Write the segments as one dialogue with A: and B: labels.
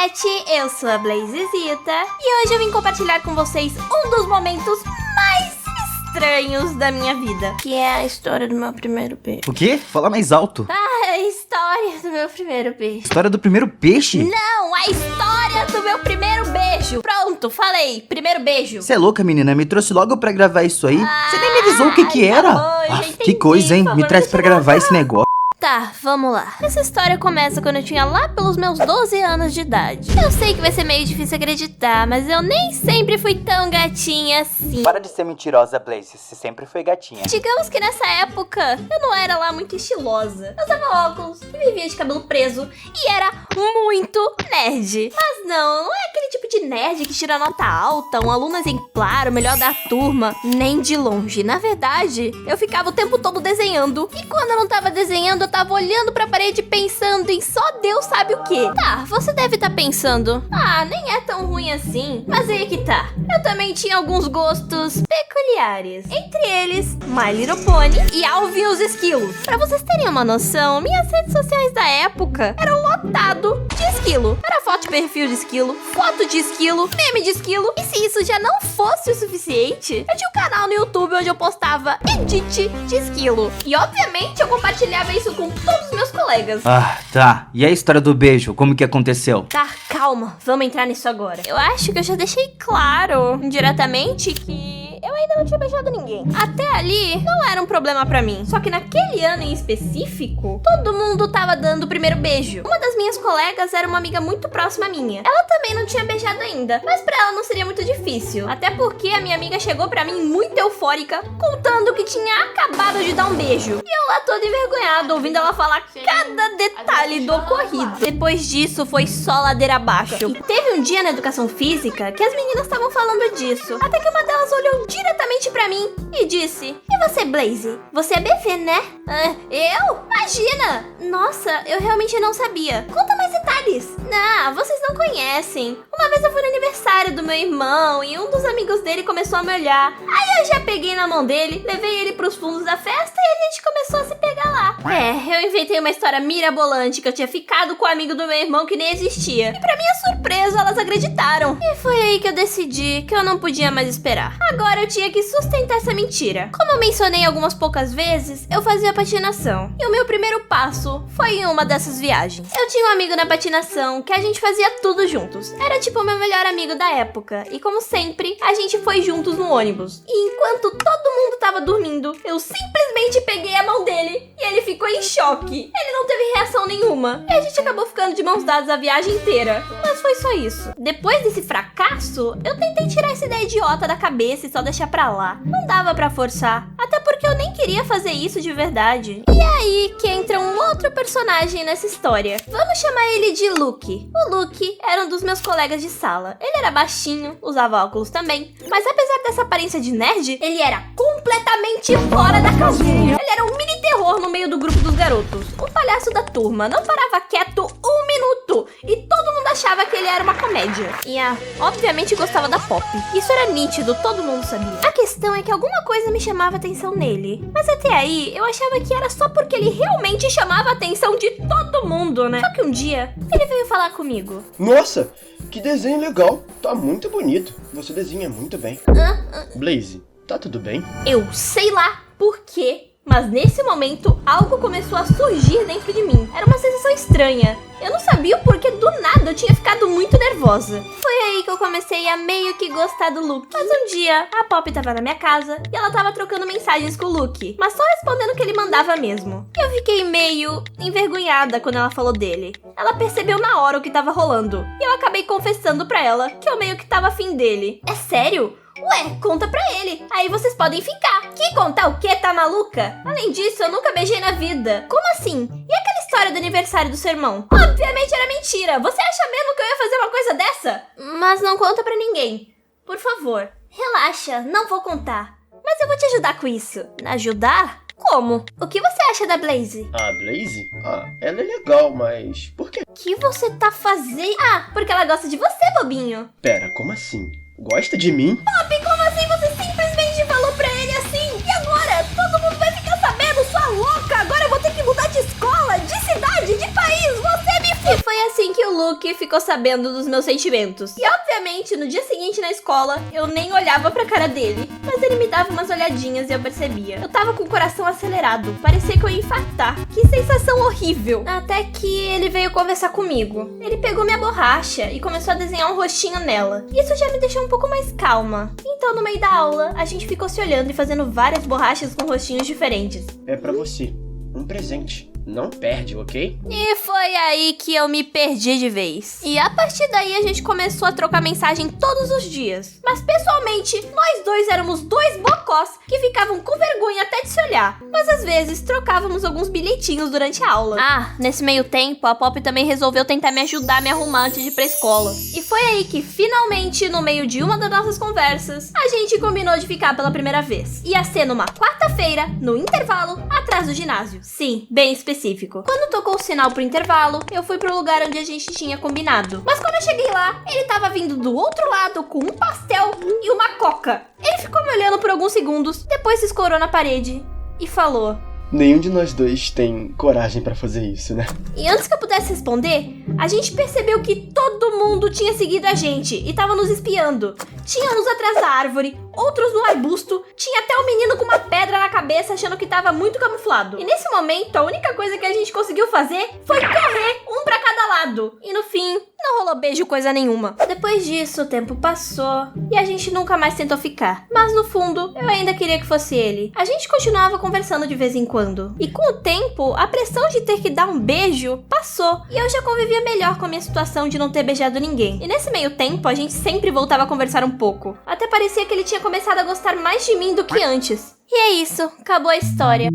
A: internet, eu sou a Blazezita e hoje eu vim compartilhar com vocês um dos momentos mais estranhos da minha vida, que é a história do meu primeiro beijo.
B: O quê? Fala mais alto.
A: A história do meu primeiro beijo.
B: História do primeiro peixe?
A: Não, a história do meu primeiro beijo. Pronto, falei, primeiro beijo.
B: Você é louca, menina? Me trouxe logo pra gravar isso aí. Você nem me avisou o que era.
A: Tá bom, já entendi,
B: que coisa, hein?
A: por
B: Me
A: favor,
B: traz
A: deixa
B: pra
A: eu
B: gravar esse negócio.
A: Tá, vamos lá. Essa história começa quando eu tinha lá pelos meus 12 anos de idade. Eu sei que vai ser meio difícil acreditar, mas eu nem sempre fui tão gatinha assim.
B: Para de ser mentirosa, Blaze. Você sempre foi gatinha.
A: Digamos que nessa época eu não era lá muito estilosa. Eu usava óculos e vivia de cabelo preso e era muito nerd. Mas não é aquele tipo de nerd que tira nota alta, um aluno exemplar, o melhor da turma. Nem de longe. Na verdade, eu ficava o tempo todo desenhando. E quando eu não tava desenhando, eu tava olhando pra parede pensando em só Deus sabe o quê. Tá, você deve estar pensando, nem é tão ruim assim. Mas aí que tá. Eu também tinha alguns gostos peculiares. Entre eles, My Little Pony e Alvin e os Esquilos. Pra vocês terem uma noção, minhas redes sociais da época eram lotado de esquilo. Era foto de perfil de esquilo, foto de esquilo, meme de esquilo. E se isso já não fosse o suficiente, eu tinha um canal no YouTube onde eu postava edit de esquilo. E obviamente eu compartilhava isso com todos os meus colegas.
B: Tá. E a história do beijo? Como que aconteceu?
A: Tá, calma, vamos entrar nisso agora. Eu acho que eu já deixei claro, indiretamente, que eu ainda não tinha beijado ninguém. Até ali, não era um problema pra mim. Só que naquele ano em específico, todo mundo tava dando o primeiro beijo. Uma das minhas colegas era uma amiga muito próxima minha. Ela também não tinha beijado ainda, mas pra ela não seria muito difícil. Até porque a minha amiga chegou pra mim muito eufórica, contando que tinha acabado de dar um beijo. E eu lá toda envergonhada, ouvindo ela falar cada detalhe do ocorrido. Depois disso, foi só ladeira abaixo. E teve um dia na educação física que as meninas estavam falando disso. Até que uma delas olhou diretamente pra mim e disse: "E você, Blaze? Você é BV, né?" Eu? Imagina! Nossa, eu realmente não sabia. Conta mais detalhes. Vocês não conhecem. Uma vez eu fui no aniversário do meu irmão e um dos amigos dele começou a me olhar. Aí eu já peguei na mão dele, levei ele pros fundos da festa e a gente começou a se pegar lá. Eu inventei uma história mirabolante que eu tinha ficado com o amigo do meu irmão que nem existia. E pra minha surpresa, elas acreditaram. E foi aí que eu decidi que eu não podia mais esperar. Agora eu tinha que sustentar essa mentira. Como eu mencionei algumas poucas vezes, eu fazia patinação. E o meu primeiro passo foi em uma dessas viagens. Eu tinha um amigo na patinação que a gente fazia tudo juntos. Era tipo o meu melhor amigo da época. E como sempre, a gente foi juntos no ônibus. E enquanto todo mundo tava dormindo, eu simplesmente peguei a mão dele e ele ficou em choque. Ele não teve reação nenhuma. E a gente acabou ficando de mãos dadas a viagem inteira. Mas foi só isso. Depois desse fracasso, eu tentei tirar essa ideia idiota da cabeça e só deixar pra lá. Não dava pra forçar. Até porque eu nem queria fazer isso de verdade. E aí que entra um outro personagem nessa história. Vamos chamar ele de Luke. O Luke era um dos meus colegas de sala. Ele era baixinho, usava óculos também. Mas apesar dessa aparência de nerd, ele era completamente fora da casinha. Ele era um mini terror no meio do grupo dos garotos. O palhaço da turma não parava quieto um minuto. E todo mundo achava que ele era uma comédia. E obviamente gostava da pop. Isso era nítido, todo mundo sabia. A questão é que alguma coisa me chamava a atenção nele. Mas até aí, eu achava que era só porque ele realmente chamava a atenção de todo mundo, né? Só que um dia, ele veio falar comigo.
C: Nossa, que desenho legal. Tá muito bonito. Você desenha muito bem. Blaze, tá tudo bem?
A: Eu sei lá por quê, mas nesse momento, algo começou a surgir dentro de mim. Era uma sensação estranha. Eu não sabia o porquê, do nada eu tinha ficado muito nervosa. Foi aí que eu comecei a meio que gostar do Luke. Mas um dia, a Pop tava na minha casa e ela tava trocando mensagens com o Luke, mas só respondendo o que ele mandava mesmo. E eu fiquei meio envergonhada quando ela falou dele. Ela percebeu na hora o que tava rolando. E eu acabei confessando pra ela que eu meio que tava afim dele. É sério? Ué, conta pra ele, aí vocês podem ficar. Que contar o quê, tá maluca? Além disso, eu nunca beijei na vida. Como assim? E aquela história do aniversário do seu irmão? Obviamente era mentira. Você acha mesmo que eu ia fazer uma coisa dessa? Mas não conta pra ninguém. Por favor, relaxa, não vou contar. Mas eu vou te ajudar com isso. Ajudar? Como? O que você acha da Blaze?
C: A Blaze? Ela é legal, mas por quê?
A: O que você tá fazendo? Porque ela gosta de você, bobinho.
C: Pera, como assim? Gosta de mim?
A: Pop, como assim você simplesmente falou pra ele assim? E agora? Todo mundo vai ficar sabendo, sua louca! Agora eu vou ter que mudar de escola, de cidade, de país! Você me E foi assim que o Luke ficou sabendo dos meus sentimentos. E obviamente, no dia seguinte na escola, eu nem olhava pra cara dele. Mas ele me dava umas olhadinhas e eu percebia. Eu tava com o coração acelerado, parecia que eu ia infartar. Que sensação horrível. Até que ele veio conversar comigo. Ele pegou minha borracha e começou a desenhar um rostinho nela. Isso já me deixou um pouco mais calma. Então, no meio da aula, a gente ficou se olhando e fazendo várias borrachas com rostinhos diferentes.
C: É pra você. Um presente. Não perde, ok?
A: E foi aí que eu me perdi de vez. E a partir daí a gente começou a trocar mensagem todos os dias. Mas pessoalmente, nós dois éramos dois bocós que ficavam com vergonha até de se olhar. Mas às vezes trocávamos alguns bilhetinhos durante a aula. Ah, nesse meio tempo, a Pop também resolveu tentar me ajudar a me arrumar antes de ir pra escola. E foi aí que finalmente, no meio de uma das nossas conversas, a gente combinou de ficar pela primeira vez. Ia ser numa quarta-feira, no intervalo, atrás do ginásio. Sim, bem específico. Quando tocou o sinal pro intervalo, eu fui pro lugar onde a gente tinha combinado. Mas quando eu cheguei lá, ele tava vindo do outro lado com um pastel e uma coca. Ele ficou me olhando por alguns segundos, depois se escorou na parede e falou:
C: Nenhum de nós dois tem coragem pra fazer isso, né?
A: E antes que eu pudesse responder, a gente percebeu que todo mundo tinha seguido a gente e tava nos espiando. Tinha uns atrás da árvore, outros no arbusto, tinha até um menino com uma pedra na cabeça achando que tava muito camuflado. E nesse momento, a única coisa que a gente conseguiu fazer foi correr, um pra cada lado. E no fim, não rolou beijo coisa nenhuma. Depois disso, o tempo passou e a gente nunca mais tentou ficar. Mas no fundo, eu ainda queria que fosse ele. A gente continuava conversando de vez em quando. E com o tempo, a pressão de ter que dar um beijo passou. E eu já convivia melhor com a minha situação de não ter beijado ninguém. E nesse meio tempo, a gente sempre voltava a conversar um pouco. Até parecia que ele tinha começado a gostar mais de mim do que antes. E é isso, acabou a história.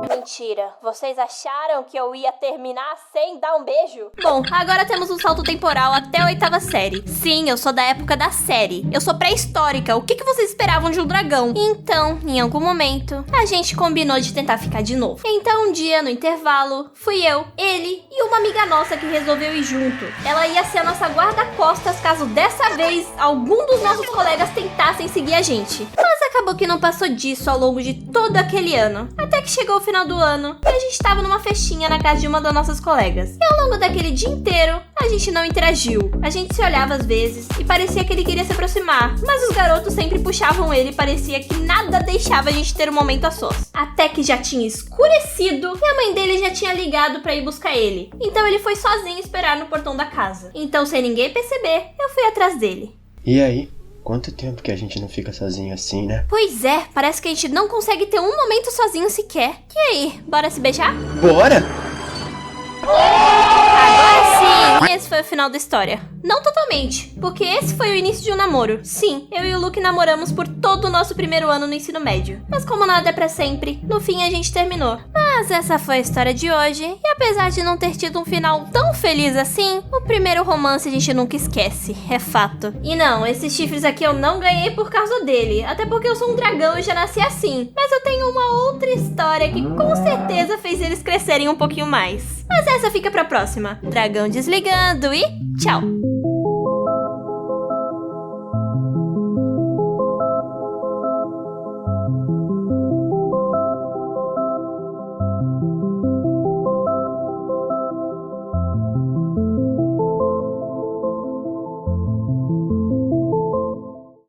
A: Mentira, vocês acharam que eu ia terminar sem dar um beijo? Bom, agora temos um salto temporal até a 8ª série. Sim, eu sou da época da série. Eu sou pré-histórica, o que vocês esperavam de um dragão? Então, em algum momento, a gente combinou de tentar ficar de novo. Então, um dia, no intervalo, fui eu, ele e uma amiga nossa que resolveu ir junto. Ela ia ser a nossa guarda-costas caso dessa vez algum dos nossos colegas tentassem seguir a gente. Mas acabou que não passou disso ao longo de todo aquele ano. Até que chegou o final do ano e a gente tava numa festinha na casa de uma das nossas colegas. E ao longo daquele dia inteiro, a gente não interagiu. A gente se olhava às vezes e parecia que ele queria se aproximar. Mas os garotos sempre puxavam ele e parecia que nada deixava a gente ter um momento a sós. Até que já tinha escurecido e a mãe dele já tinha ligado pra ir buscar ele. Então ele foi sozinho esperar no portão da casa. Então, sem ninguém perceber, eu fui atrás dele.
C: E aí? Quanto tempo que a gente não fica sozinho assim, né?
A: Pois é, parece que a gente não consegue ter um momento sozinho sequer. E aí, bora se beijar?
C: Bora!
A: Agora sim, esse foi o final da história. Não totalmente, porque esse foi o início de um namoro. Sim, eu e o Luke namoramos por todo o nosso primeiro ano no ensino médio. Mas como nada é pra sempre, no fim a gente terminou. Mas essa foi a história de hoje, e apesar de não ter tido um final tão feliz assim, o primeiro romance a gente nunca esquece, é fato. E não, esses chifres aqui eu não ganhei por causa dele, até porque eu sou um dragão e já nasci assim. Mas eu tenho uma outra história que com certeza fez eles crescerem um pouquinho mais. Mas essa fica pra próxima. Dragão desligando e tchau!